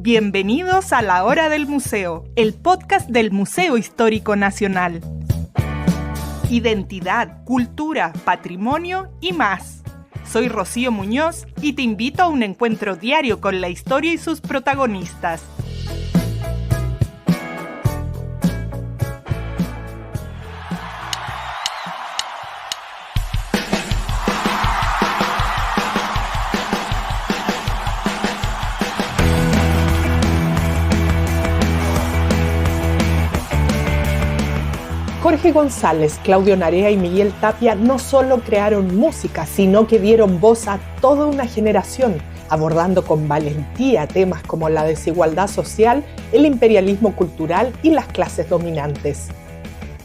Bienvenidos a La Hora del Museo, el podcast del Museo Histórico Nacional. Identidad, cultura, patrimonio y más. Soy Rocío Muñoz y te invito a un encuentro diario con la historia y sus protagonistas. Jorge González, Claudio Narea y Miguel Tapia no solo crearon música, sino que dieron voz a toda una generación, abordando con valentía temas como la desigualdad social, el imperialismo cultural y las clases dominantes.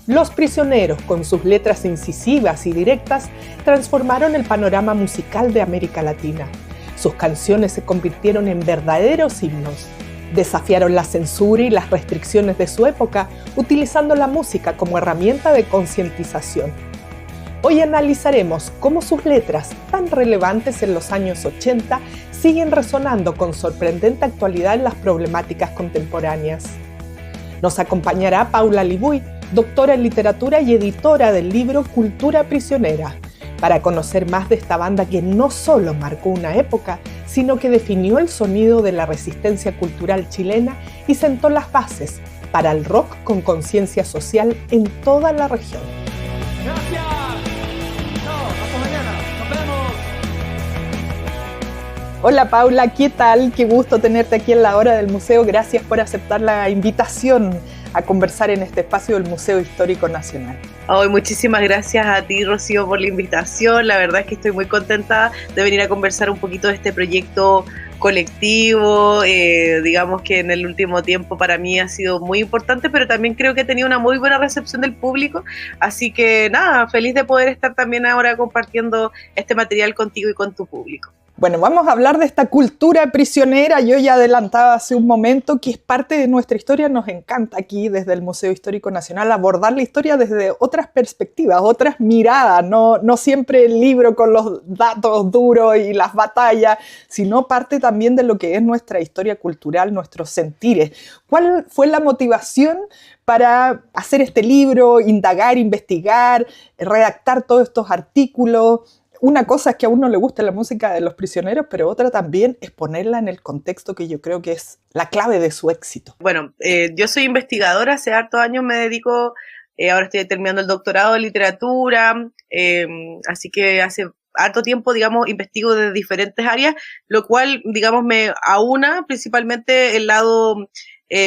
Los Prisioneros, con sus letras incisivas y directas, transformaron el panorama musical de América Latina. Sus canciones se convirtieron en verdaderos himnos. Desafiaron la censura y las restricciones de su época, utilizando la música como herramienta de concientización. Hoy analizaremos cómo sus letras, tan relevantes en los años 80, siguen resonando con sorprendente actualidad en las problemáticas contemporáneas. Nos acompañará Paula Libuy, doctora en literatura y editora del libro Cultura Prisionera, para conocer más de esta banda que no solo marcó una época, sino que definió el sonido de la resistencia cultural chilena y sentó las bases para el rock con conciencia social en toda la región. ¡Gracias! Chao, hasta mañana. Nos vemos. Hola Paula, ¿qué tal? Qué gusto tenerte aquí en La Hora del Museo. Gracias por aceptar la invitación a conversar en este espacio del Museo Histórico Nacional. Muchísimas gracias a ti, Rocío, por la invitación. La verdad es que estoy muy contenta de venir a conversar un poquito de este proyecto colectivo. Digamos que en el último tiempo para mí ha sido muy importante, pero también creo que he tenido una muy buena recepción del público. Así que nada, feliz de poder estar también ahora compartiendo este material contigo y con tu público. Bueno, vamos a hablar de esta cultura prisionera. Yo ya adelantaba hace un momento que es parte de nuestra historia. Nos encanta aquí desde el Museo Histórico Nacional abordar la historia desde otras perspectivas, otras miradas, no siempre el libro con los datos duros y las batallas, sino parte también de lo que es nuestra historia cultural, nuestros sentires. ¿Cuál fue la motivación para hacer este libro, indagar, investigar, redactar todos estos artículos? Una cosa es que a uno le guste la música de Los Prisioneros, pero otra también es ponerla en el contexto que yo creo que es la clave de su éxito. Bueno, yo soy investigadora, hace hartos años me dedico, ahora estoy terminando el doctorado en literatura, así que hace harto tiempo, digamos, investigo de diferentes áreas, lo cual, digamos, me aúna principalmente el lado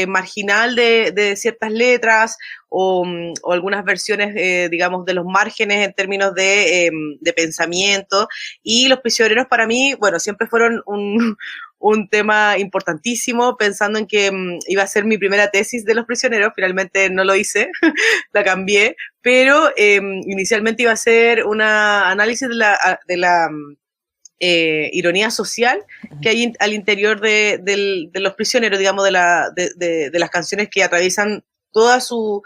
marginal de ciertas letras o algunas versiones, digamos, de los márgenes en términos de pensamiento. Y Los Prisioneros para mí, bueno, siempre fueron un tema importantísimo, pensando en que iba a ser mi primera tesis de Los Prisioneros. Finalmente no lo hice, la cambié, pero inicialmente iba a ser un análisis de la ironía social que hay al interior de Los Prisioneros, digamos, de las canciones que atraviesan toda su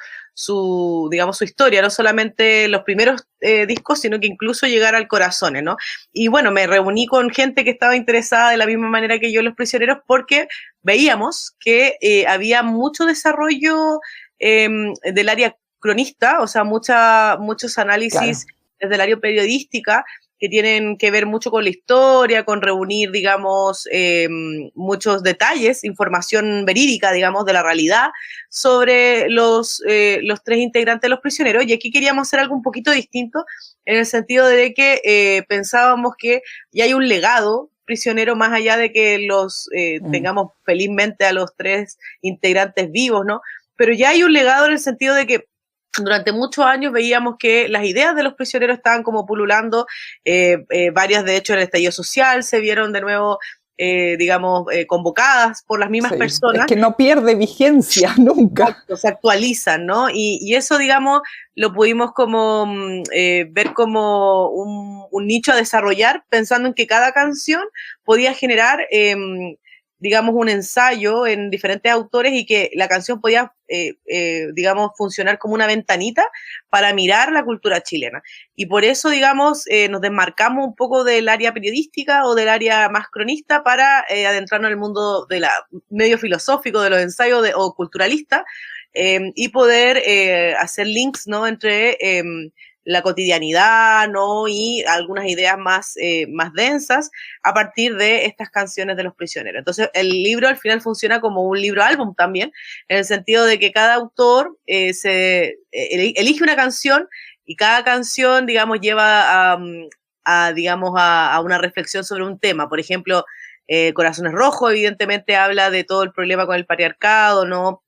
digamos, su historia, no solamente los primeros discos, sino que incluso llegar al Corazones, ¿no? Y bueno, me reuní con gente que estaba interesada de la misma manera que yo en Los Prisioneros, porque veíamos que había mucho desarrollo del área cronista, o sea, muchos análisis, claro, desde el área periodística, que tienen que ver mucho con la historia, con reunir, digamos, muchos detalles, información verídica, digamos, de la realidad sobre los tres integrantes de Los Prisioneros. Y aquí queríamos hacer algo un poquito distinto, en el sentido de que pensábamos que ya hay un legado prisionero, más allá de que tengamos felizmente a los tres integrantes vivos, ¿no? Pero ya hay un legado en el sentido de que durante muchos años veíamos que las ideas de Los Prisioneros estaban como pululando, varias de hecho en el estallido social se vieron de nuevo, digamos, convocadas por las mismas personas. Es que no pierde vigencia nunca. Exacto, se actualizan, ¿no? Y eso, digamos, lo pudimos como ver como un nicho a desarrollar, pensando en que cada canción podía generar digamos, un ensayo en diferentes autores y que la canción podía, digamos, funcionar como una ventanita para mirar la cultura chilena. Y por eso, digamos, nos desmarcamos un poco del área periodística o del área más cronista para adentrarnos en el mundo de la medio filosófico, de los ensayos o culturalista, y poder hacer links, ¿no?, entre la cotidianidad, ¿no?, y algunas ideas más densas a partir de estas canciones de los prisioneros. Entonces, el libro al final funciona como un libro álbum también, en el sentido de que cada autor elige una canción y cada canción, digamos, lleva a una reflexión sobre un tema. Por ejemplo, Corazones Rojos, evidentemente, habla de todo el problema con el patriarcado, ¿no?,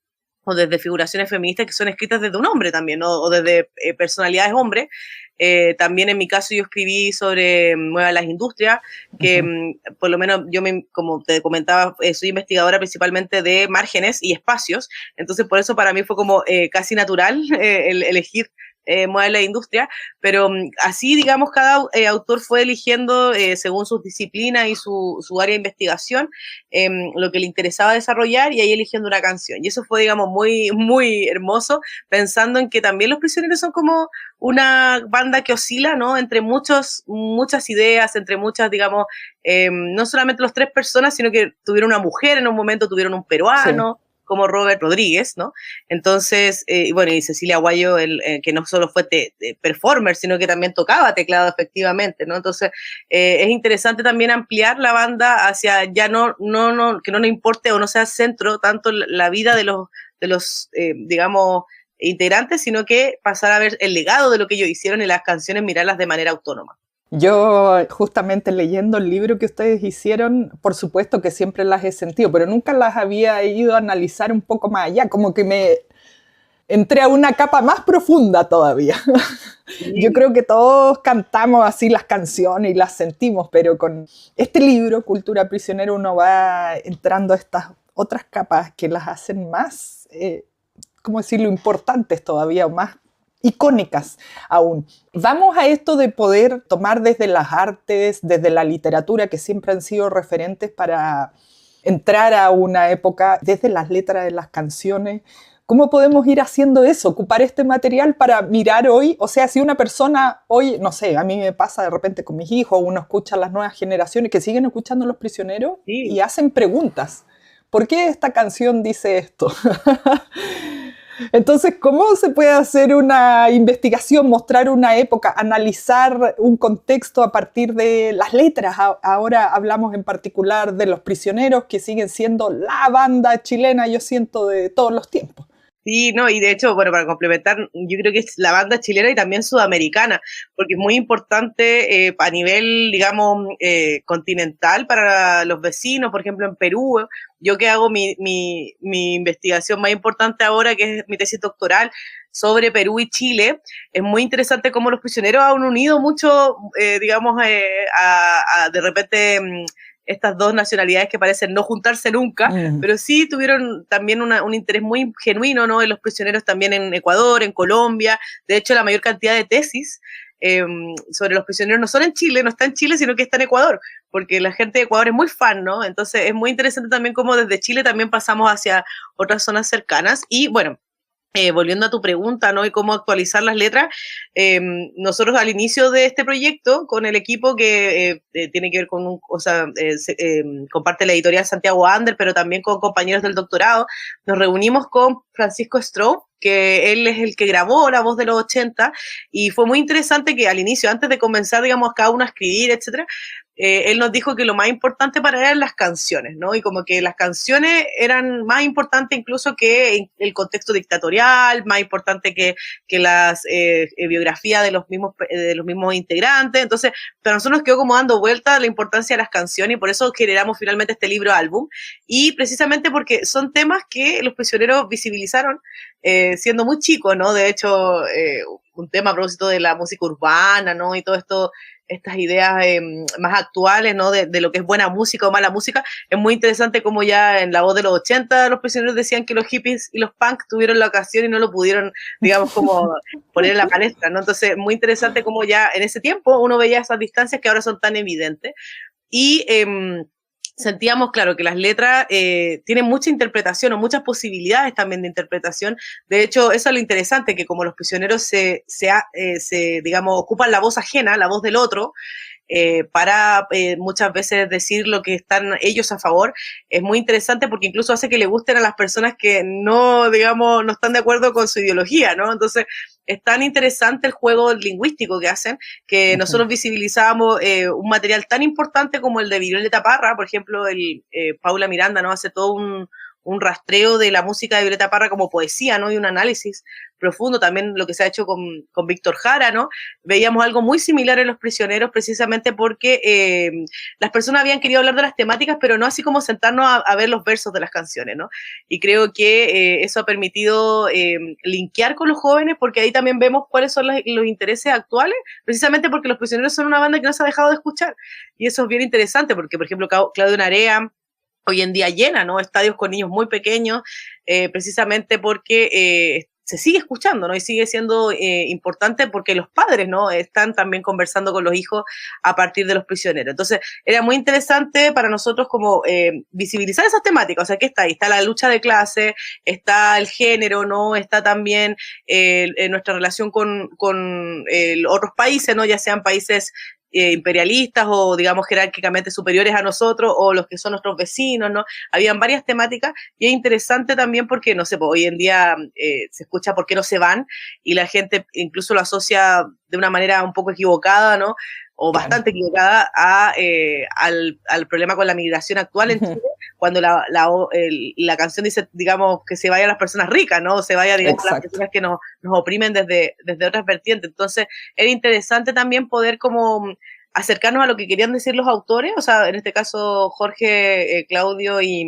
o desde figuraciones feministas que son escritas desde un hombre también, ¿no?, o desde personalidades hombres. También en mi caso yo escribí sobre Mueva las Industrias, que por lo menos yo, como te comentaba, soy investigadora principalmente de márgenes y espacios, entonces por eso para mí fue como casi natural el elegir Mueve la Industria, pero así, digamos, cada autor fue eligiendo según sus disciplinas y su área de investigación lo que le interesaba desarrollar y ahí eligiendo una canción. Y eso fue, digamos, muy, muy hermoso, pensando en que también Los Prisioneros son como una banda que oscila, ¿no?, entre muchas ideas, entre muchas, digamos, no solamente los tres personas, sino que tuvieron una mujer en un momento, tuvieron un peruano, sí, como Robert Rodríguez, ¿no? Entonces, bueno, y Cecilia Aguayo, que no solo fue performer, sino que también tocaba teclado efectivamente, ¿no? Entonces, es interesante también ampliar la banda hacia ya que no nos importe o no sea centro tanto la vida de los digamos, integrantes, sino que pasar a ver el legado de lo que ellos hicieron y las canciones mirarlas de manera autónoma. Yo, justamente leyendo el libro que ustedes hicieron, por supuesto que siempre las he sentido, pero nunca las había ido a analizar un poco más allá, como que me entré a una capa más profunda todavía. Sí. Yo creo que todos cantamos así las canciones y las sentimos, pero con este libro, Cultura Prisionera, uno va entrando a estas otras capas que las hacen más, ¿cómo decirlo?, importantes todavía, o más icónicas aún. Vamos a esto de poder tomar desde las artes, desde la literatura, que siempre han sido referentes para entrar a una época, desde las letras de las canciones. ¿Cómo podemos ir haciendo eso? Ocupar este material para mirar hoy. O sea, si una persona hoy, no sé, a mí me pasa de repente con mis hijos, uno escucha a las nuevas generaciones que siguen escuchando a Los Prisioneros, sí, y hacen preguntas. ¿Por qué esta canción dice esto? Entonces, ¿cómo se puede hacer una investigación, mostrar una época, analizar un contexto a partir de las letras? Ahora hablamos en particular de Los Prisioneros, que siguen siendo la banda chilena, yo siento, de todos los tiempos. Sí, no, y de hecho, bueno, para complementar, yo creo que es la banda chilena y también sudamericana, porque es muy importante a nivel, digamos, continental para los vecinos, por ejemplo, en Perú. Yo que hago mi investigación más importante ahora, que es mi tesis doctoral sobre Perú y Chile, es muy interesante cómo Los Prisioneros han unido mucho, digamos, de repente estas dos nacionalidades que parecen no juntarse nunca, pero sí tuvieron también un interés muy genuino, ¿no?, en Los Prisioneros también en Ecuador, en Colombia. De hecho, la mayor cantidad de tesis sobre Los Prisioneros no son en Chile, no está en Chile, sino que está en Ecuador, porque la gente de Ecuador es muy fan, ¿no? Entonces es muy interesante también cómo desde Chile también pasamos hacia otras zonas cercanas. Y bueno, volviendo a tu pregunta, ¿no?, y cómo actualizar las letras, nosotros al inicio de este proyecto, con el equipo que tiene que ver con, comparte la editorial Santiago Ander, pero también con compañeros del doctorado, nos reunimos con Francisco Stroh, que él es el que grabó La Voz de los 80, y fue muy interesante que al inicio, antes de comenzar, digamos, cada uno a escribir, etcétera, él nos dijo que lo más importante para él eran las canciones, ¿no? Y como que las canciones eran más importantes incluso que el contexto dictatorial, más importante que las biografías de los mismos integrantes. Entonces, para nosotros nos quedó como dando vuelta la importancia de las canciones, y por eso generamos finalmente este libro álbum, y precisamente porque son temas que Los Prisioneros visibilizaron siendo muy chicos, ¿no? De hecho, un tema a propósito de la música urbana, ¿no?, y todo esto, estas ideas más actuales, ¿no?, de lo que es buena música o mala música. Es muy interesante como ya en La Voz de los 80 Los Prisioneros decían que los hippies y los punk tuvieron la ocasión y no lo pudieron, digamos, como poner en la palestra, ¿no? Entonces, muy interesante como ya en ese tiempo uno veía esas distancias que ahora son tan evidentes. Y sentíamos, claro, que las letras tienen mucha interpretación o muchas posibilidades también de interpretación. De hecho, eso es lo interesante, que como los prisioneros digamos, ocupan la voz ajena, la voz del otro, para muchas veces decir lo que están ellos a favor, es muy interesante porque incluso hace que le gusten a las personas que no, digamos, no están de acuerdo con su ideología, ¿no? Entonces, es tan interesante el juego lingüístico que hacen, que nosotros visibilizábamos un material tan importante como el de Violeta Parra, por ejemplo, Paula Miranda, ¿no? Hace todo un rastreo de la música de Violeta Parra como poesía, ¿no? Y un análisis profundo, también lo que se ha hecho con Víctor Jara, ¿no? Veíamos algo muy similar en Los Prisioneros, precisamente porque las personas habían querido hablar de las temáticas, pero no así como sentarnos a ver los versos de las canciones, ¿no? Y creo que eso ha permitido linkear con los jóvenes, porque ahí también vemos cuáles son los intereses actuales, precisamente porque Los Prisioneros son una banda que no se ha dejado de escuchar, y eso es bien interesante, porque, por ejemplo, Claudio Narea hoy en día llena, ¿no? Estadios con niños muy pequeños, precisamente porque se sigue escuchando, ¿no? Y sigue siendo importante porque los padres, ¿no? Están también conversando con los hijos a partir de Los Prisioneros. Entonces, era muy interesante para nosotros como visibilizar esas temáticas. O sea, ¿qué está ahí? Está la lucha de clase, está el género, ¿no? Está también nuestra relación con otros países, ¿no? Ya sean países imperialistas o, digamos, jerárquicamente superiores a nosotros, o los que son nuestros vecinos, ¿no? Habían varias temáticas, y es interesante también porque, no sé, pues, hoy en día se escucha por qué no se van, y la gente incluso lo asocia de una manera un poco equivocada, ¿no? O bastante equivocada al problema con la migración actual en Chile, cuando la canción dice, digamos, que se vayan las personas ricas, ¿no? O se vayan, digamos, las personas que nos oprimen desde otras vertientes. Entonces, era interesante también poder como acercarnos a lo que querían decir los autores, o sea, en este caso Jorge, Claudio y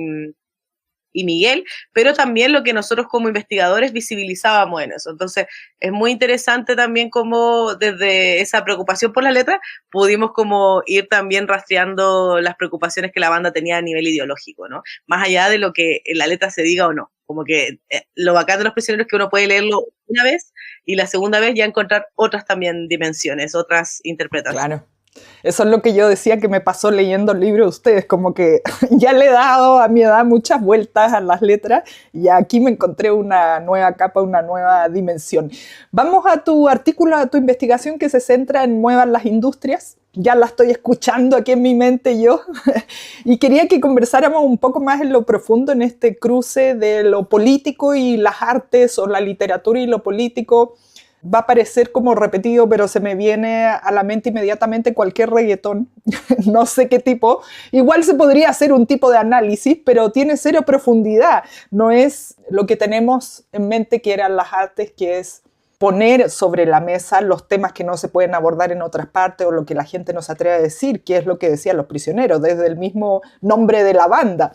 Miguel, pero también lo que nosotros como investigadores visibilizábamos en eso. Entonces, es muy interesante también cómo desde esa preocupación por la letra pudimos como ir también rastreando las preocupaciones que la banda tenía a nivel ideológico, ¿no? Más allá de lo que en la letra se diga o no. Como que lo bacán de Los Prisioneros es que uno puede leerlo una vez y la segunda vez ya encontrar otras también dimensiones, otras interpretaciones. Claro. Eso es lo que yo decía que me pasó leyendo el libro de ustedes, como que ya le he dado a mi edad muchas vueltas a las letras y aquí me encontré una nueva capa, una nueva dimensión. Vamos a tu artículo, a tu investigación que se centra en Muevan las Industrias. Ya la estoy escuchando aquí en mi mente yo y quería que conversáramos un poco más en lo profundo en este cruce de lo político y las artes, o la literatura y lo político. Va a parecer como repetido, pero se me viene a la mente inmediatamente cualquier reggaetón, no sé qué tipo. Igual se podría hacer un tipo de análisis, pero tiene cero profundidad. No es lo que tenemos en mente que eran las artes, que es poner sobre la mesa los temas que no se pueden abordar en otras partes o lo que la gente no se atreve a decir, que es lo que decían Los Prisioneros, desde el mismo nombre de la banda.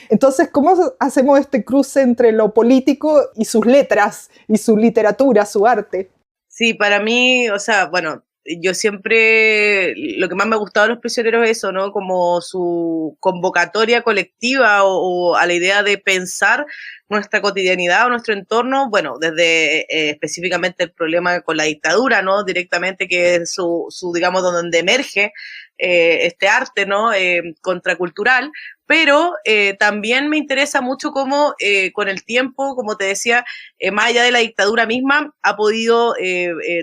Entonces, ¿cómo hacemos este cruce entre lo político y sus letras, y su literatura, su arte? Sí, para mí, o sea, bueno, yo siempre, lo que más me ha gustado de Los Prisioneros es eso, ¿no? Como su convocatoria colectiva o a la idea de pensar nuestra cotidianidad o nuestro entorno, bueno, desde específicamente el problema con la dictadura, ¿no? Directamente, que es digamos, donde emerge este arte, ¿no? Contracultural, pero también me interesa mucho cómo con el tiempo, como te decía, más allá de la dictadura misma, ha podido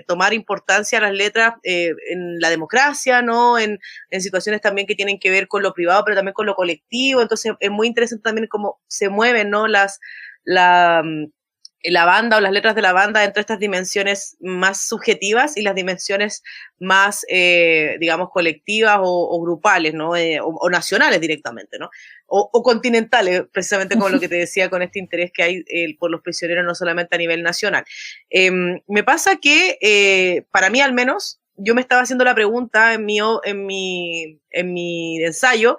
tomar importancia las letras en la democracia, ¿no? En situaciones también que tienen que ver con lo privado, pero también con lo colectivo. Entonces es muy interesante también cómo se mueven, ¿no? La banda o las letras de la banda entre estas dimensiones más subjetivas y las dimensiones más, digamos, colectivas o grupales, ¿no? O nacionales directamente, ¿no? O continentales, precisamente como lo que te decía, con este interés que hay por Los Prisioneros, no solamente a nivel nacional. Me pasa que, para mí al menos, yo me estaba haciendo la pregunta en mi ensayo,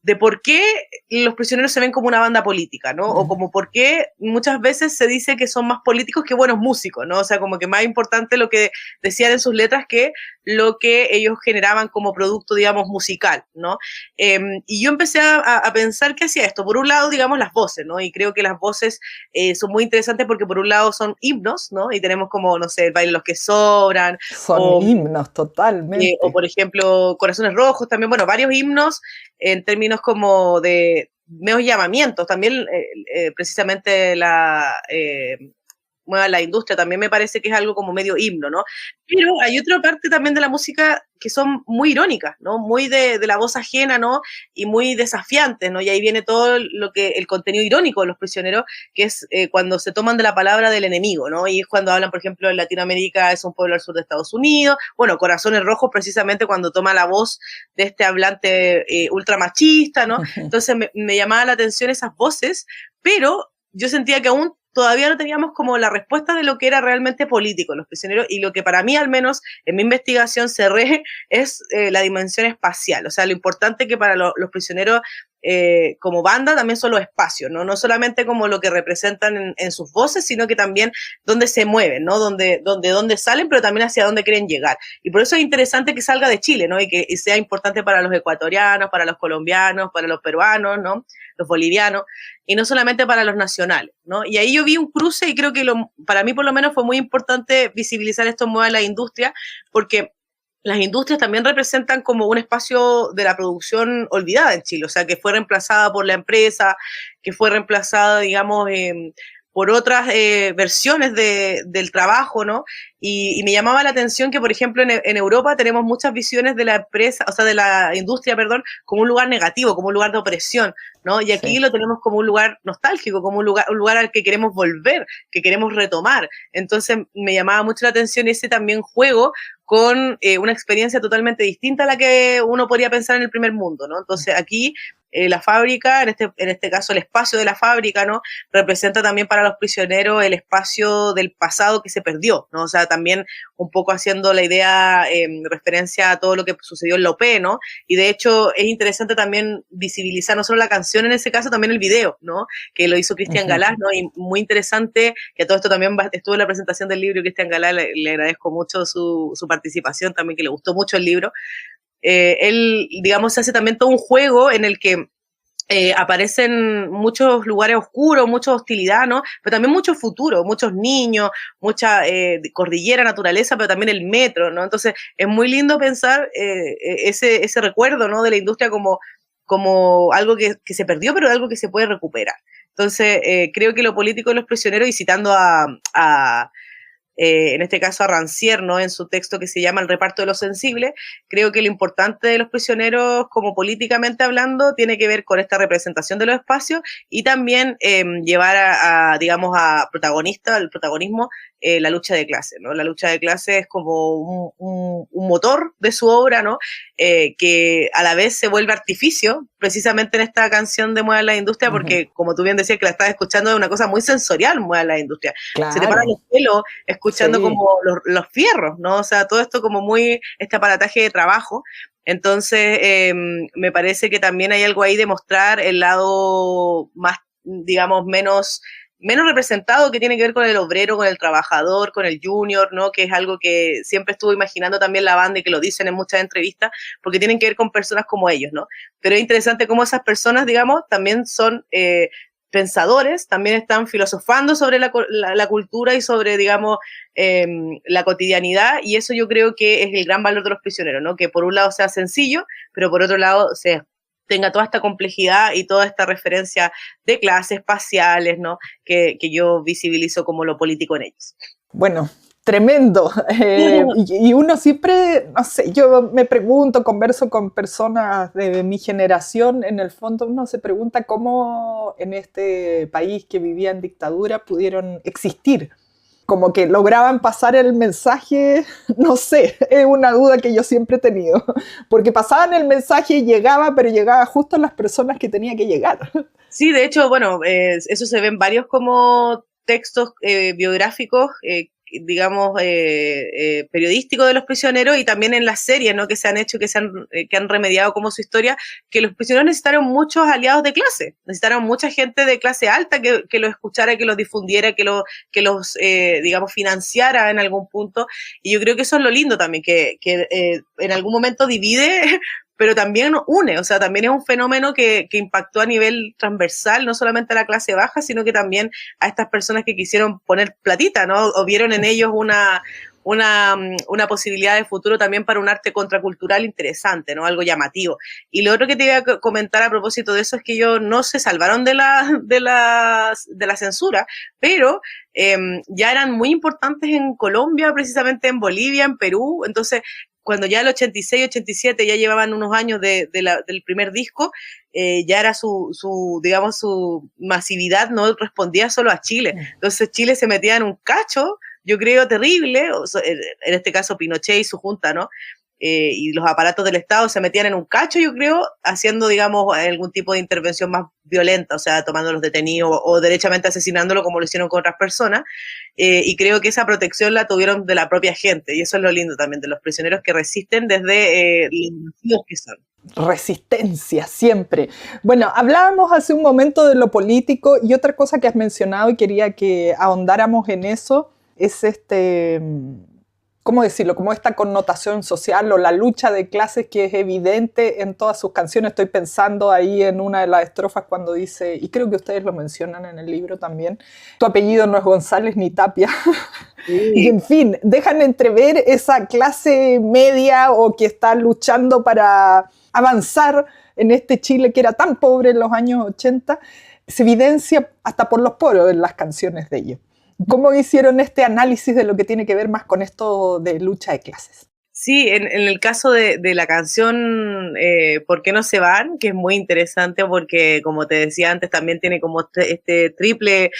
de por qué Los Prisioneros se ven como una banda política, ¿no? O como por qué muchas veces se dice que son más políticos que buenos músicos, ¿no? O sea, como que más importante lo que decían en sus letras que lo que ellos generaban como producto, digamos, musical, ¿no? Y yo empecé a pensar qué hacía esto. Por un lado, digamos, las voces, ¿no? Y creo que las voces son muy interesantes porque por un lado son himnos, ¿no? Y tenemos como, no sé, el baile de los que sobran, Son himnos, o totalmente. por ejemplo, Corazones Rojos, también, bueno, varios himnos en términos como de medios llamamientos, también precisamente mueva la industria, también me parece que es algo como medio himno, ¿no? Pero hay otra parte también de la música que son muy irónicas, ¿no? Muy de la voz ajena, ¿no? Y muy desafiantes, ¿no? Y ahí viene todo el contenido irónico de Los Prisioneros, que es cuando se toman de la palabra del enemigo, ¿no? Y es cuando hablan, por ejemplo, en Latinoamérica es un pueblo al sur de Estados Unidos, bueno, Corazones Rojos precisamente cuando toma la voz de este hablante ultramachista, ¿no? Entonces me llamaba la atención esas voces, pero yo sentía que aún todavía no teníamos como la respuesta de lo que era realmente político, Los Prisioneros, y lo que para mí, al menos en mi investigación, cerré es la dimensión espacial. O sea, lo importante que para los Prisioneros como banda también son los espacios, ¿no? No solamente como lo que representan en sus voces, sino que también dónde se mueven, ¿no? Dónde salen, pero también hacia dónde quieren llegar. Y por eso es interesante que salga de Chile, ¿no? Y sea importante para los ecuatorianos, para los colombianos, para los peruanos, ¿no? Los bolivianos, y no solamente para los nacionales, ¿no? Y ahí yo vi un cruce y creo que para mí por lo menos fue muy importante visibilizar esto en Mueva la Industria, porque las industrias también representan como un espacio de la producción olvidada en Chile, o sea, que fue reemplazada por la empresa, que fue reemplazada, digamos, por otras versiones del trabajo, ¿no? Y me llamaba la atención que, por ejemplo, en Europa tenemos muchas visiones de la empresa, o sea, de la industria, perdón, como un lugar negativo, como un lugar de opresión, ¿no? Y aquí Sí. lo tenemos como un lugar nostálgico, como un lugar al que queremos volver, que queremos retomar. Entonces me llamaba mucho la atención ese también juego con una experiencia totalmente distinta a la que uno podría pensar en el primer mundo, ¿no? Entonces aquí la fábrica, en este caso el espacio de la fábrica, ¿no? Representa también para los prisioneros el espacio del pasado que se perdió, ¿no? O sea, también un poco haciendo la idea, referencia a todo lo que sucedió en la OP, ¿no? Y de hecho es interesante también visibilizar no solo la canción en ese caso, también el video, ¿no? Que lo hizo Cristian Galás, ¿no? Y muy interesante, que a todo esto también estuvo en la presentación del libro Cristian Galás, le agradezco mucho su participación también, que le gustó mucho el libro. Él, digamos, hace también todo un juego en el que aparecen muchos lugares oscuros, mucha hostilidad, ¿no? Pero también mucho futuro, muchos niños, mucha cordillera, naturaleza, pero también el metro, ¿no? Entonces es muy lindo pensar ese recuerdo, ¿no? De la industria como algo que se perdió, pero algo que se puede recuperar. Entonces creo que lo político de Los Prisioneros, y citando en este caso a Rancière, ¿no? En su texto que se llama El reparto de lo sensible, creo que lo importante de Los Prisioneros, como políticamente hablando, tiene que ver con esta representación de los espacios y también llevar digamos, al protagonismo, la lucha de clases, ¿no? La lucha de clases es como un motor de su obra, ¿no? Que a la vez se vuelve artificio, precisamente en esta canción de Mueva la Industria, porque como tú bien decías que la estás escuchando, es una cosa muy sensorial, Mueva la Industria. Se te paran Claro. los pelos escuchando Sí. como los fierros, ¿no? O sea, todo esto como muy, este aparataje de trabajo. Entonces, me parece que también hay algo ahí de mostrar el lado más, digamos, menos representado, que tiene que ver con el obrero, con el trabajador, con el junior, ¿no? Que es algo que siempre estuvo imaginando también la banda y que lo dicen en muchas entrevistas, porque tienen que ver con personas como ellos, ¿no? Pero es interesante cómo esas personas, digamos, también son pensadores, también están filosofando sobre la cultura y sobre, digamos, la cotidianidad, y eso yo creo que es el gran valor de Los Prisioneros, ¿no? Que por un lado sea sencillo, pero por otro lado tenga toda esta complejidad y toda esta referencia de clases espaciales, ¿no? Que yo visibilizo como lo político en ellos. Bueno, tremendo. Y uno siempre, no sé, yo me pregunto, converso con personas de mi generación, en el fondo uno se pregunta cómo en este país que vivía en dictadura pudieron existir. Como que lograban pasar el mensaje, no sé, es una duda que yo siempre he tenido, porque pasaban el mensaje y llegaba, pero llegaba justo a las personas que tenía que llegar. Sí, de hecho, bueno, eso se ve en varios como textos biográficos digamos, periodístico de los prisioneros y también en las series, ¿no? Que se han hecho, que han remediado como su historia, que los prisioneros necesitaron muchos aliados de clase, necesitaron mucha gente de clase alta que los escuchara, que los difundiera, que los digamos, financiara en algún punto. Y yo creo que eso es lo lindo también, que en algún momento divide, pero también une, o sea, también es un fenómeno que impactó a nivel transversal, no solamente a la clase baja, sino que también a estas personas que quisieron poner platita, ¿no? O vieron en ellos una posibilidad de futuro también para un arte contracultural interesante, ¿no? Algo llamativo. Y lo otro que te iba a comentar a propósito de eso es que ellos no se salvaron de la censura, pero ya eran muy importantes en Colombia, precisamente en Bolivia, en Perú. Entonces, cuando ya el 86, 87 ya llevaban unos años del primer disco, ya era digamos, su masividad no respondía solo a Chile. Entonces Chile se metía en un cacho, yo creo, terrible, en este caso Pinochet y su junta, ¿no? Y los aparatos del Estado se metían en un cacho, yo creo, haciendo, digamos, algún tipo de intervención más violenta, o sea, tomando los detenidos o derechamente asesinándolo como lo hicieron con otras personas, y creo que esa protección la tuvieron de la propia gente, y eso es lo lindo también de los prisioneros que resisten desde los que son. Resistencia, siempre. Bueno, hablábamos hace un momento de lo político y otra cosa que has mencionado y quería que ahondáramos en eso es ¿cómo decirlo? Como esta connotación social o la lucha de clases que es evidente en todas sus canciones. Estoy pensando ahí en una de las estrofas cuando dice, y creo que ustedes lo mencionan en el libro también, tu apellido no es González ni Tapia. Sí. Y en fin, dejan entrever esa clase media o que está luchando para avanzar en este Chile que era tan pobre en los años 80. Se evidencia hasta por los poros en las canciones de ellos. ¿Cómo hicieron este análisis de lo que tiene que ver más con esto de lucha de clases? Sí, en el caso de la canción ¿Por qué no se van? Que es muy interesante porque, como te decía antes, también tiene como este triple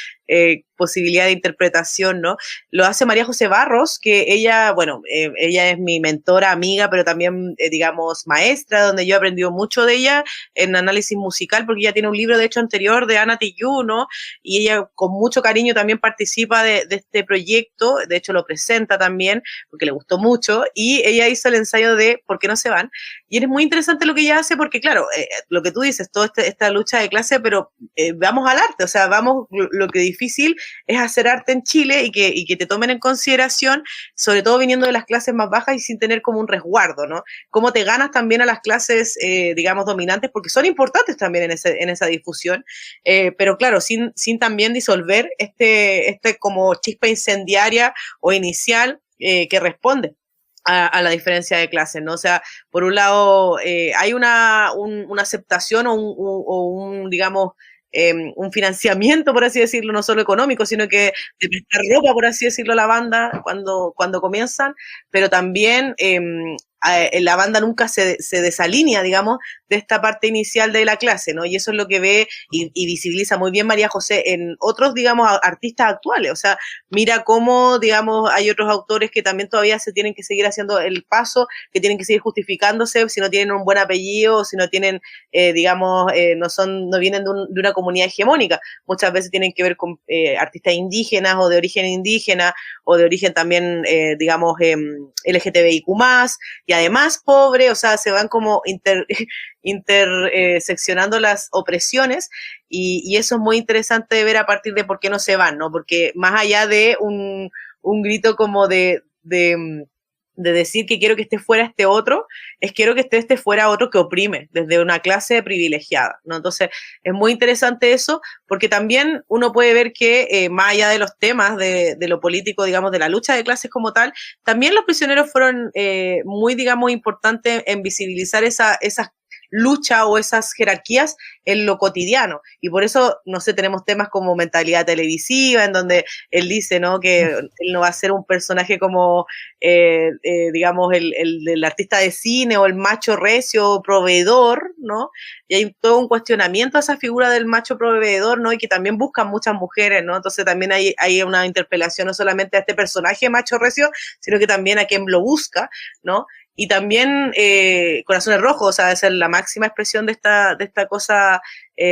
posibilidad de interpretación, ¿no? Lo hace María José Barros, que ella, bueno, ella es mi mentora, amiga, pero también, digamos, maestra, donde yo he aprendido mucho de ella en análisis musical, porque ella tiene un libro, de hecho, anterior de Ana Tijoux, ¿no? Y ella con mucho cariño también participa de este proyecto, de hecho lo presenta también, porque le gustó mucho, y ella hizo el ensayo de ¿Por qué no se van? Y es muy interesante lo que ella hace, porque claro, lo que tú dices, toda esta lucha de clase, pero vamos al arte, o sea, vamos, lo que difícil es hacer arte en Chile y que te tomen en consideración, sobre todo viniendo de las clases más bajas y sin tener como un resguardo, ¿no? Cómo te ganas también a las clases, digamos, dominantes, porque son importantes también en esa difusión, pero claro, sin también disolver este como chispa incendiaria o inicial que responde a la diferencia de clases, ¿no? O sea, por un lado, hay una aceptación o un digamos, un financiamiento, por así decirlo, no solo económico, sino que de prestar ropa, por así decirlo, a la banda cuando comienzan, pero también la banda nunca se desalinea, digamos, de esta parte inicial de la clase, ¿no? Y eso es lo que ve y visibiliza muy bien María José en otros, digamos, artistas actuales. O sea, mira cómo, digamos, hay otros autores que también todavía se tienen que seguir haciendo el paso, que tienen que seguir justificándose si no tienen un buen apellido, si no tienen, digamos, no vienen de una comunidad hegemónica. Muchas veces tienen que ver con artistas indígenas o de origen indígena o de origen también, digamos, LGTBIQ+, y además pobre, o sea, se van como interseccionando las opresiones y eso es muy interesante de ver a partir de por qué no se van, ¿no? Porque más allá de un grito como de decir que quiero que esté fuera este otro, quiero que esté fuera otro que oprime, desde una clase privilegiada, ¿no? Entonces, es muy interesante eso, porque también uno puede ver que, más allá de los temas de lo político, digamos, de la lucha de clases como tal, también los prisioneros fueron muy, digamos, importantes en visibilizar esas lucha o esas jerarquías en lo cotidiano. Y por eso, no sé, tenemos temas como mentalidad televisiva, en donde él dice, ¿no?, que él no va a ser un personaje como, digamos, el artista de cine o el macho recio proveedor, ¿no? Y hay todo un cuestionamiento a esa figura del macho proveedor, ¿no? Y que también buscan muchas mujeres, ¿no? Entonces también hay una interpelación no solamente a este personaje macho recio, sino que también a quien lo busca, ¿no? y también Corazones Rojos, o sea, es la máxima expresión de esta cosa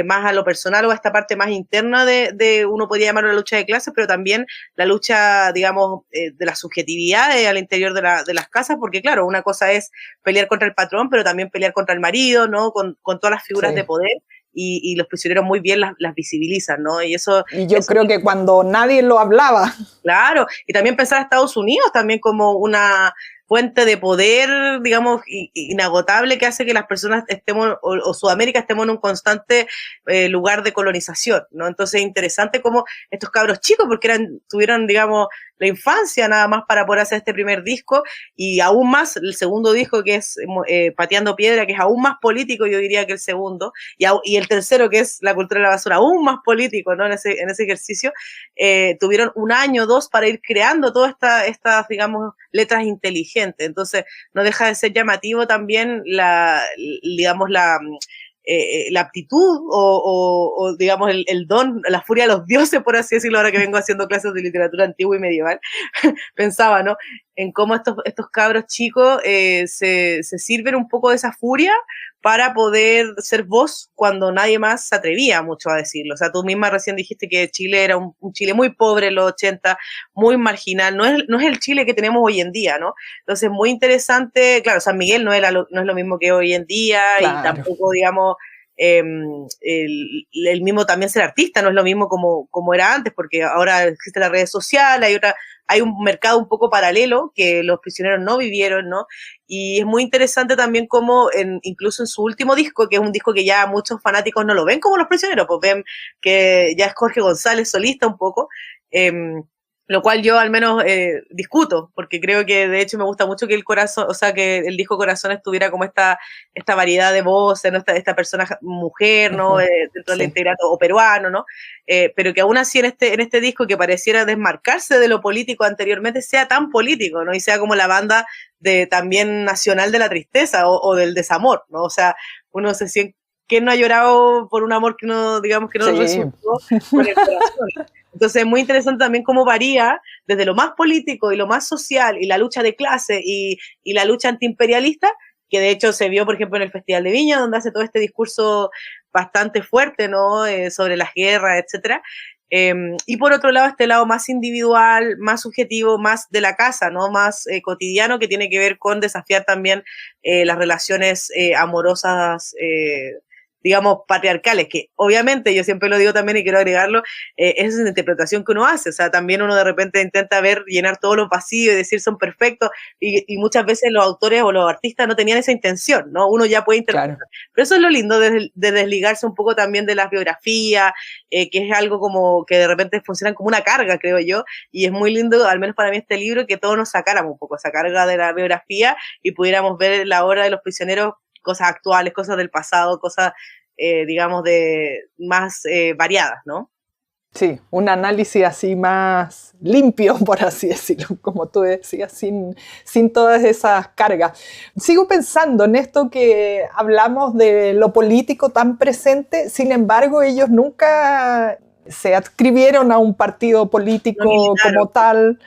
más a lo personal o a esta parte más interna de uno podría llamarlo la lucha de clases, pero también la lucha, digamos, de la subjetividad al interior de las casas, porque claro, una cosa es pelear contra el patrón, pero también pelear contra el marido, ¿no? Con todas las figuras de poder. Y los prisioneros muy bien las visibilizan, ¿no? Y yo creo que cuando nadie lo hablaba. Claro, y también pensar a Estados Unidos también como una fuente de poder, digamos, inagotable que hace que las personas estemos, o Sudamérica estemos en un constante lugar de colonización, ¿no? Entonces es interesante como estos cabros chicos, porque tuvieron, digamos, la infancia nada más para poder hacer este primer disco, y aún más el segundo disco que es Pateando Piedra, que es aún más político, yo diría, que el segundo, y el tercero que es La Cultura de la Basura, aún más político, ¿no? En ese ejercicio, tuvieron 1 año, 2 para ir creando todas estas, digamos, letras inteligentes. Entonces, no deja de ser llamativo también la aptitud o digamos, el don, la furia de los dioses, por así decirlo, ahora que vengo haciendo clases de literatura antigua y medieval, pensaba, ¿no? En cómo estos cabros chicos se sirven un poco de esa furia para poder ser voz cuando nadie más se atrevía mucho a decirlo. O sea, tú misma recién dijiste que Chile era un Chile muy pobre en los 80, muy marginal, no es el Chile que tenemos hoy en día, ¿no? Entonces, muy interesante, claro, San Miguel no es lo mismo que hoy en día, claro. Y tampoco, digamos, el mismo también ser artista no es lo mismo como era antes, porque ahora existen las redes sociales, hay un mercado un poco paralelo que los prisioneros no vivieron, ¿no? Y es muy interesante también como incluso en su último disco, que es un disco que ya muchos fanáticos no lo ven como los prisioneros, pues ven que ya es Jorge González solista un poco, lo cual yo al menos discuto, porque creo que de hecho me gusta mucho que que el disco Corazones tuviera como esta variedad de voces, ¿no? Esta persona mujer, ¿no? Dentro del integrato, o peruano, ¿no? Pero que aún así en este disco, que pareciera desmarcarse de lo político anteriormente, sea tan político, ¿no? Y sea como la banda también nacional de la tristeza o del desamor, ¿no? O sea, uno se siente, ¿quién no ha llorado por un amor que no, digamos, que no resultó con el corazón? Entonces es muy interesante también cómo varía desde lo más político y lo más social y la lucha de clase y la lucha antiimperialista, que de hecho se vio, por ejemplo, en el Festival de Viña, donde hace todo este discurso bastante fuerte, ¿no? Sobre las guerras, etcétera. Y por otro lado, este lado más individual, más subjetivo, más de la casa, ¿no? Más cotidiano, que tiene que ver con desafiar también las relaciones amorosas, digamos, patriarcales, que obviamente, yo siempre lo digo también y quiero agregarlo, es una interpretación que uno hace, o sea, también uno de repente intenta llenar todos los vacíos y decir son perfectos, y muchas veces los autores o los artistas no tenían esa intención, ¿no? Uno ya puede interpretar. Claro. Pero eso es lo lindo de desligarse un poco también de las biografías, que es algo como que de repente funcionan como una carga, creo yo, y es muy lindo, al menos para mí este libro, que todos nos sacáramos un poco esa carga de la biografía y pudiéramos ver la obra de los prisioneros, cosas actuales, cosas del pasado, cosas, digamos, más variadas, ¿no? Sí, un análisis así más limpio, por así decirlo, como tú decías, sin todas esas cargas. Sigo pensando en esto que hablamos de lo político tan presente, sin embargo, ellos nunca se adscribieron a un partido político como tal,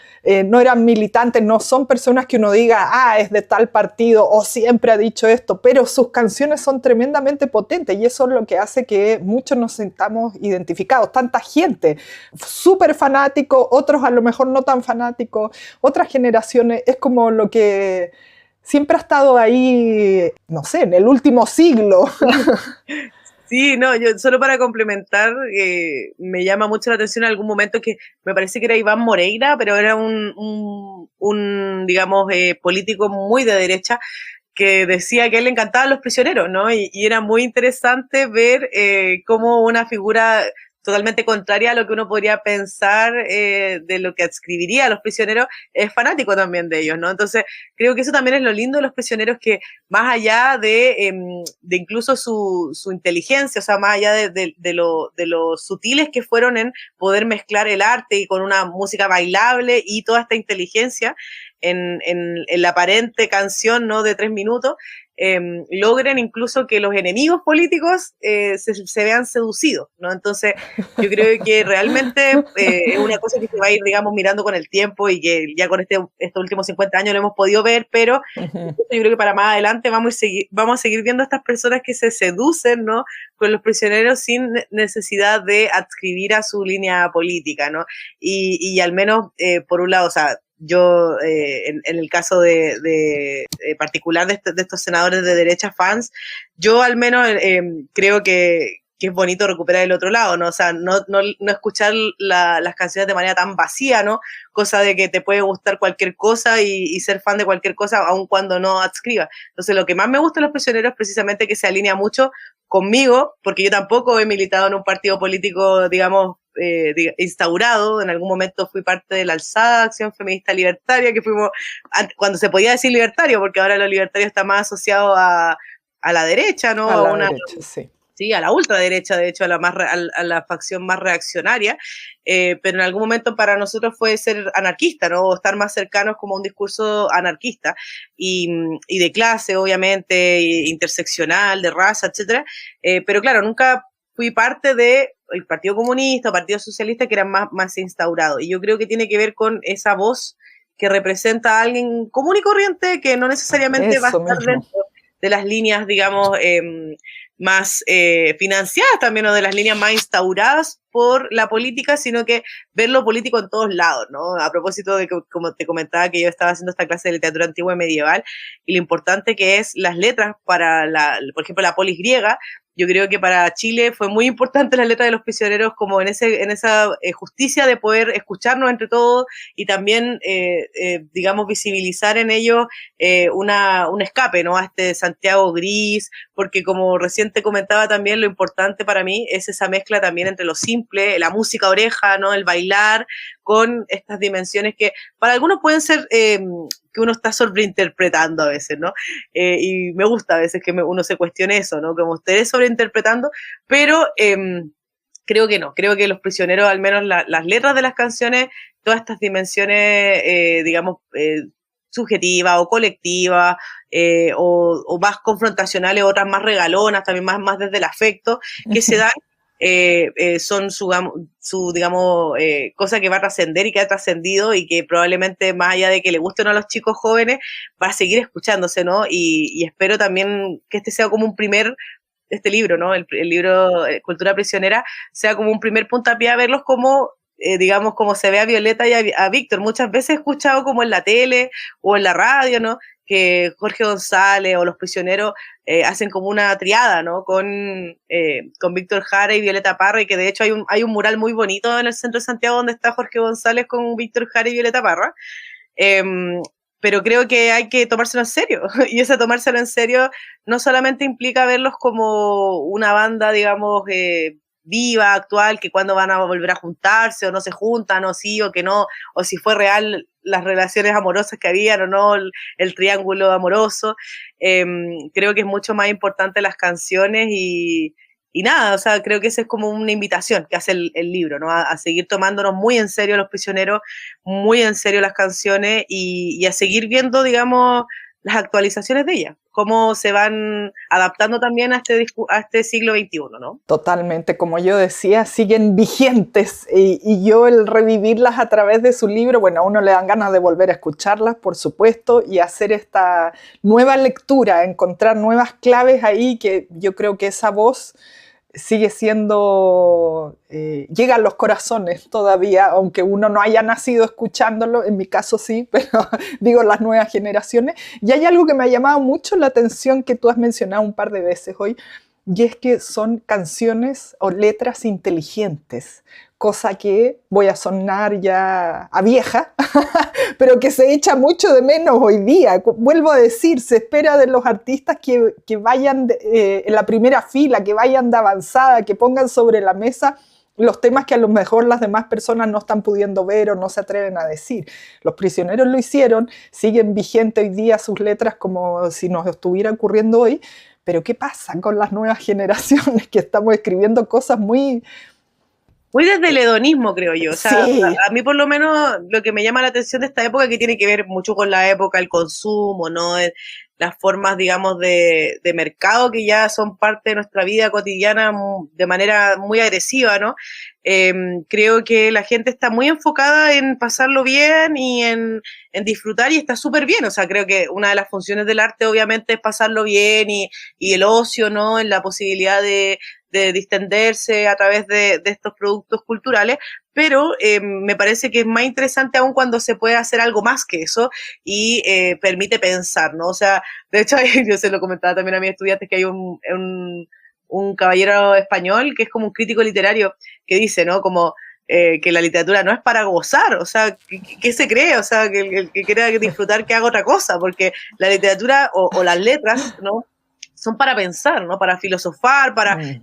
no eran militantes, no son personas que uno diga, es de tal partido o siempre ha dicho esto, pero sus canciones son tremendamente potentes y eso es lo que hace que muchos nos sintamos identificados. Tanta gente, súper fanáticos, otros a lo mejor no tan fanáticos, otras generaciones, es como lo que siempre ha estado ahí, no sé, en el último siglo. Sí, no, yo solo para complementar, me llama mucho la atención en algún momento que me parece que era Iván Moreira, pero era un digamos, político muy de derecha, que decía que a él le encantaban los prisioneros, ¿no? Y era muy interesante ver cómo una figura totalmente contraria a lo que uno podría pensar de lo que adscribiría a los prisioneros, es fanático también de ellos, ¿no? Entonces, creo que eso también es lo lindo de los prisioneros, que más allá de incluso su inteligencia, o sea, más allá de lo sutiles que fueron en poder mezclar el arte y con una música bailable y toda esta inteligencia en la aparente canción, ¿no?, de 3 minutos, logren incluso que los enemigos políticos se vean seducidos, ¿no? Entonces, yo creo que realmente es una cosa que se va a ir, digamos, mirando con el tiempo y que ya con estos últimos 50 años lo hemos podido ver, pero yo creo que para más adelante vamos a seguir viendo a estas personas que se seducen, ¿no?, con los prisioneros sin necesidad de adscribir a su línea política, ¿no? Y al menos, por un lado, o sea, yo, en el caso de particular de estos senadores de derecha fans, yo al menos creo que es bonito recuperar el otro lado, ¿no? O sea, no escuchar las canciones de manera tan vacía, ¿no? Cosa de que te puede gustar cualquier cosa y ser fan de cualquier cosa, aun cuando no adscriba. Entonces, lo que más me gusta de Los Prisioneros es precisamente que se alinea mucho conmigo, porque yo tampoco he militado en un partido político, digamos, instaurado. En algún momento fui parte de la Alzada Acción Feminista Libertaria, que fuimos, cuando se podía decir libertario, porque ahora lo libertario está más asociado a la derecha, ¿no? A la derecha, sí. Sí, a la ultraderecha, de hecho, a la facción más reaccionaria, pero en algún momento para nosotros fue ser anarquista, ¿no? O estar más cercanos como a un discurso anarquista y de clase, obviamente, interseccional, de raza, etcétera, pero claro, nunca fui parte del Partido Comunista o Partido Socialista, que eran más instaurados, y yo creo que tiene que ver con esa voz que representa a alguien común y corriente, que no necesariamente va a estar dentro de las líneas, digamos, más financiadas también, o de las líneas más instauradas por la política, sino que ver lo político en todos lados, ¿no? A propósito de que, como te comentaba, que yo estaba haciendo esta clase de literatura antigua y medieval, y lo importante que es las letras para, por ejemplo, la polis griega. Yo creo que para Chile fue muy importante la letra de Los Prisioneros, como en esa justicia de poder escucharnos entre todos y también, digamos, visibilizar en ellos un escape, ¿no?, a este Santiago gris, porque como recién te comentaba también, lo importante para mí es esa mezcla también entre lo simple, la música oreja, ¿no?, el bailar, con estas dimensiones que para algunos pueden ser que uno está sobreinterpretando a veces, ¿no? Y me gusta a veces que uno se cuestione eso, ¿no? Como ustedes sobreinterpretando, pero creo que no. Creo que Los Prisioneros, al menos las letras de las canciones, todas estas dimensiones, digamos, subjetivas o colectivas, o más confrontacionales, otras más regalonas, también más desde el afecto, que se dan, son su digamos, cosa que va a trascender y que ha trascendido y que probablemente, más allá de que le gusten a los chicos jóvenes, va a seguir escuchándose, ¿no? Y espero también que este sea como este libro, ¿no? El libro Cultura Prisionera, sea como un primer puntapié a verlos como, digamos, como se ve a Violeta y a Víctor. Muchas veces he escuchado como en la tele o en la radio, ¿no?, que Jorge González o Los Prisioneros hacen como una triada, ¿no?, con Víctor Jara y Violeta Parra, y que de hecho hay un mural muy bonito en el centro de Santiago donde está Jorge González con Víctor Jara y Violeta Parra. Pero creo que hay que tomárselo en serio, y ese tomárselo en serio no solamente implica verlos como una banda, digamos, viva, actual, que cuándo van a volver a juntarse, o no se juntan, o sí, o que no, o si fue real las relaciones amorosas que habían o no, el triángulo amoroso. Creo que es mucho más importante las canciones y nada, o sea, creo que esa es como una invitación que hace el libro, ¿no? A seguir tomándonos muy en serio Los Prisioneros, muy en serio las canciones y a seguir viendo, digamos, las actualizaciones de ellas, cómo se van adaptando también a este siglo XXI, ¿no? Totalmente, como yo decía, siguen vigentes y yo el revivirlas a través de su libro, bueno, a uno le dan ganas de volver a escucharlas, por supuesto, y hacer esta nueva lectura, encontrar nuevas claves ahí, que yo creo que esa voz sigue siendo, llega a los corazones todavía, aunque uno no haya nacido escuchándolo, en mi caso sí, pero digo las nuevas generaciones. Y hay algo que me ha llamado mucho la atención que tú has mencionado un par de veces hoy, y es que son canciones o letras inteligentes, cosa que voy a sonar ya a vieja, pero que se echa mucho de menos hoy día. Vuelvo a decir, se espera de los artistas que vayan en la primera fila, que vayan de avanzada, que pongan sobre la mesa los temas que a lo mejor las demás personas no están pudiendo ver o no se atreven a decir. Los Prisioneros lo hicieron, siguen vigentes hoy día sus letras como si nos estuviera ocurriendo hoy, pero ¿qué pasa con las nuevas generaciones que estamos escribiendo cosas muy muy desde el hedonismo, creo yo. O sea, Sí. a mí por lo menos lo que me llama la atención de esta época que tiene que ver mucho con la época, el consumo, ¿no? Las formas, digamos, de mercado que ya son parte de nuestra vida cotidiana de manera muy agresiva, ¿no? Creo que la gente está muy enfocada en pasarlo bien y en disfrutar y está súper bien. O sea, creo que una de las funciones del arte obviamente es pasarlo bien y el ocio, ¿no? En la posibilidad de distenderse a través de estos productos culturales, pero me parece que es más interesante aún cuando se puede hacer algo más que eso y permite pensar, ¿no? O sea, de hecho, yo se lo comentaba también a mis estudiantes que hay un caballero español que es como un crítico literario que dice, ¿no? Como que la literatura no es para gozar, o sea, ¿qué se cree? O sea, que el que quiera disfrutar que haga otra cosa, porque la literatura o las letras, ¿no? Son para pensar, ¿no? Para filosofar,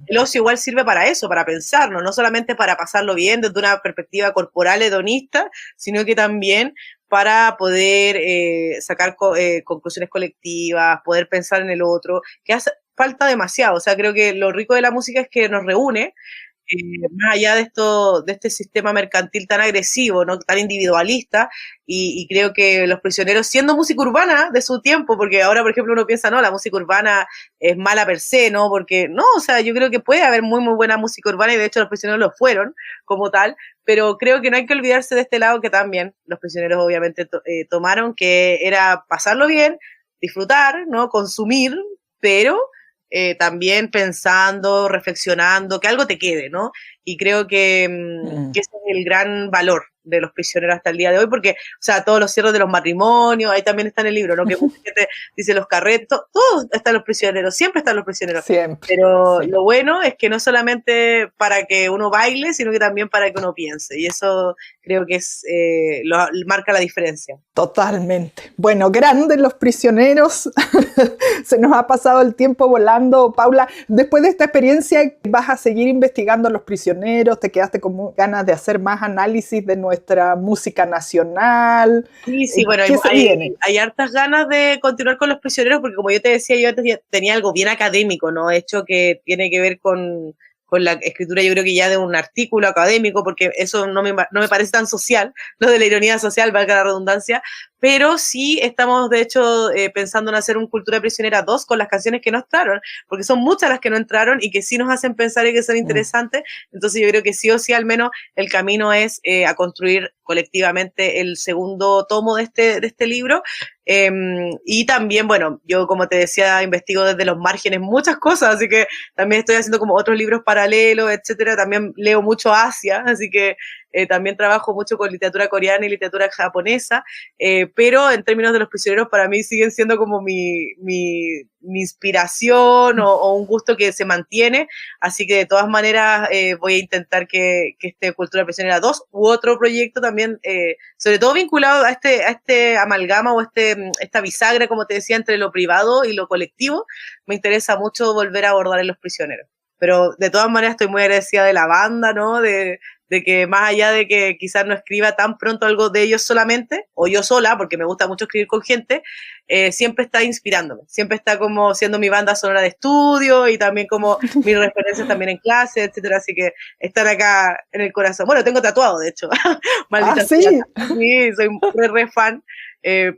el ocio igual sirve para eso, para pensar, ¿no? No solamente para pasarlo bien desde una perspectiva corporal hedonista, sino que también para poder sacar conclusiones colectivas, poder pensar en el otro, que hace falta demasiado. O sea, creo que lo rico de la música es que nos reúne, más allá de este sistema mercantil tan agresivo, ¿no? Tan individualista, y creo que Los Prisioneros, siendo música urbana de su tiempo, porque ahora, por ejemplo, uno piensa, no, la música urbana es mala per se, ¿no? Porque, no, o sea, yo creo que puede haber muy, muy buena música urbana, y de hecho Los Prisioneros lo fueron como tal, pero creo que no hay que olvidarse de este lado que también Los Prisioneros obviamente tomaron, que era pasarlo bien, disfrutar, ¿no? Consumir, pero también pensando, reflexionando, que algo te quede, ¿no? Y creo que ese es el gran valor de Los Prisioneros hasta el día de hoy, porque, o sea, todos los cierres de los matrimonios, ahí también está en el libro, ¿no? Que mucha gente dice los carretes, todos están Los Prisioneros, siempre están Los Prisioneros. Siempre. Pero Sí. lo bueno es que no solamente para que uno baile, sino que también para que uno piense, y eso creo que es marca la diferencia. Totalmente. Bueno, grandes Los Prisioneros. Se nos ha pasado el tiempo volando. Paula, después de esta experiencia, ¿vas a seguir investigando Los Prisioneros? ¿Te quedaste con ganas de hacer más análisis de nuestra música nacional? Sí, bueno, ¿Qué se viene? hay hartas ganas de continuar con Los Prisioneros, porque como yo te decía, yo antes ya tenía algo bien académico, ¿no? Hecho que tiene que ver con la escritura, yo creo que ya de un artículo académico, porque eso no me parece tan social, lo de la ironía social, valga la redundancia, pero sí estamos, de hecho, pensando en hacer un Cultura Prisionera 2 con las canciones que no entraron, porque son muchas las que no entraron y que sí nos hacen pensar y que son interesantes, entonces yo creo que sí o sí, al menos, el camino es a construir colectivamente el segundo tomo de este libro, y también, bueno, yo como te decía, investigo desde los márgenes muchas cosas, así que también estoy haciendo como otros libros paralelos, etcétera. También leo mucho Asia, así que también trabajo mucho con literatura coreana y literatura japonesa, pero en términos de Los Prisioneros para mí siguen siendo como mi inspiración o un gusto que se mantiene, así que de todas maneras voy a intentar que este Cultura Prisionera 2 u otro proyecto también, sobre todo vinculado a este amalgama o esta bisagra, como te decía, entre lo privado y lo colectivo, me interesa mucho volver a abordar en Los Prisioneros. Pero de todas maneras estoy muy agradecida de la banda, ¿no? De que más allá de que quizás no escriba tan pronto algo de ellos solamente, o yo sola, porque me gusta mucho escribir con gente, siempre está inspirándome, siempre está como siendo mi banda sonora de estudio y también como mis referencias también en clase, etcétera, así que están acá en el corazón. Bueno, tengo tatuado, de hecho, maldita ¿Ah, sí? Sí, soy re fan,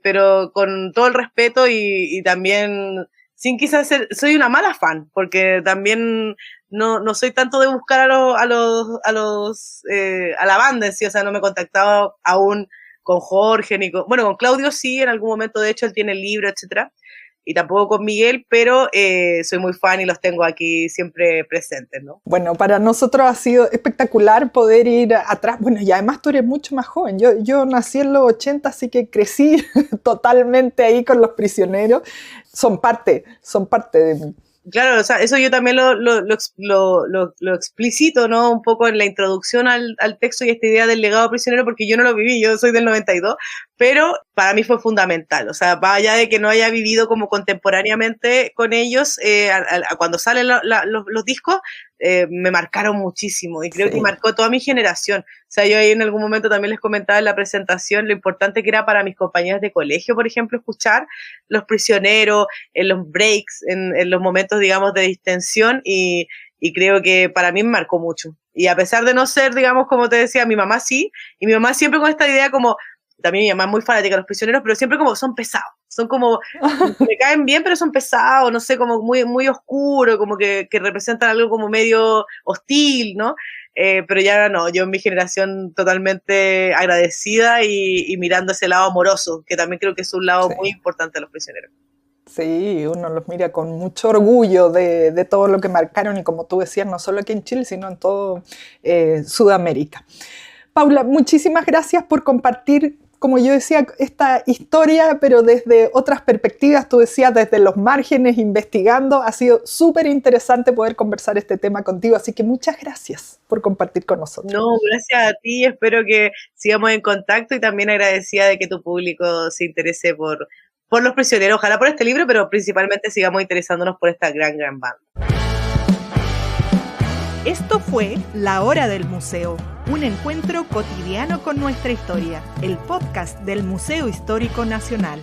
pero con todo el respeto y también sin quizás ser, soy una mala fan, porque también no soy tanto de buscar a la banda en sí, o sea, no me he contactado aún con Jorge, ni bueno, con Claudio sí, en algún momento, de hecho, él tiene el libro, etcétera, y tampoco con Miguel, pero soy muy fan y los tengo aquí siempre presentes, ¿no? Bueno, para nosotros ha sido espectacular poder ir atrás. Bueno, y además tú eres mucho más joven. Yo nací en los 80, así que crecí totalmente ahí con Los Prisioneros. Son parte de mí. Claro, o sea, eso yo también lo explicito, ¿no? Un poco en la introducción al texto y esta idea del legado prisionero, porque yo no lo viví, yo soy del 92, pero para mí fue fundamental. O sea, más allá de que no haya vivido como contemporáneamente con ellos, cuando salen los discos, me marcaron muchísimo y creo que marcó toda mi generación. O sea, yo ahí en algún momento también les comentaba en la presentación lo importante que era para mis compañeros de colegio, por ejemplo, escuchar Los Prisioneros en los breaks, en los momentos, digamos, de distensión y y creo que para mí me marcó mucho. Y a pesar de no ser, digamos, como te decía, mi mamá sí, y mi mamá siempre con esta idea como, también mi mamá es muy fanática de los prisioneros, pero siempre como son pesados, son como, me caen bien, pero son pesados, no sé, como muy, muy oscuro, como que representan algo como medio hostil, ¿no? Pero ya no, yo en mi generación totalmente agradecida y mirando ese lado amoroso, que también creo que es un lado muy importante de los prisioneros. Sí, uno los mira con mucho orgullo de todo lo que marcaron y como tú decías, no solo aquí en Chile, sino en todo Sudamérica. Paula, muchísimas gracias por compartir, como yo decía, esta historia, pero desde otras perspectivas. Tú decías desde los márgenes, investigando. Ha sido súper interesante poder conversar este tema contigo, así que muchas gracias por compartir con nosotros. No, gracias a ti, espero que sigamos en contacto y también agradecida de que tu público se interese por los prisioneros, ojalá por este libro, pero principalmente sigamos interesándonos por esta gran banda. Esto fue La Hora del Museo, un encuentro cotidiano con nuestra historia, el podcast del Museo Histórico Nacional.